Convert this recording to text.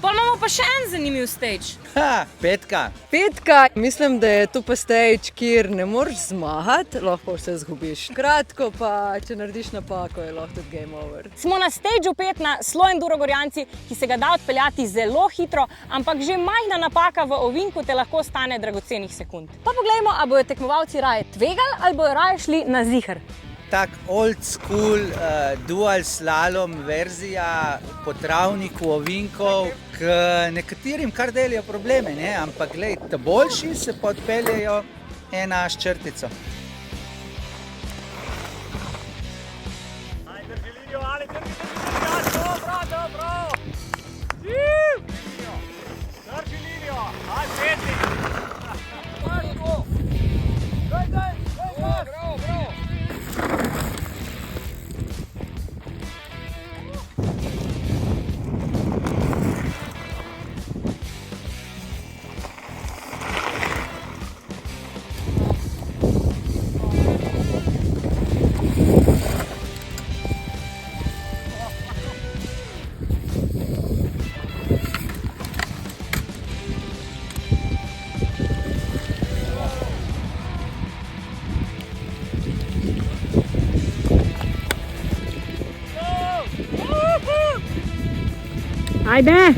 Pa imamo pa še en zanimiv stage. Petka. Mislim, da je tu pa stage, kjer ne moreš zmagati, lahko vse zgubiš. Kratko pa, če narediš napako, je lahko tudi game over. Smo na stageu 5 na SloEnduro Gorjanci, ki se ga da odpeljati zelo hitro, ampak že majhna napaka v ovinku te lahko stane dragocenih sekund. Pa poglejmo, a bojo tekmovalci raje tvegali ali bojo raje šli na ziher. Tak old school dual slalom verzija po travniku ovinkov, k nekaterim kar delijo probleme, ne? Ampak glej, ta boljši se pa odpeljejo ena s črtico. Drži linijo, Ali, dobro! Drži linijo, aj, Petri! Bravo! Ajde!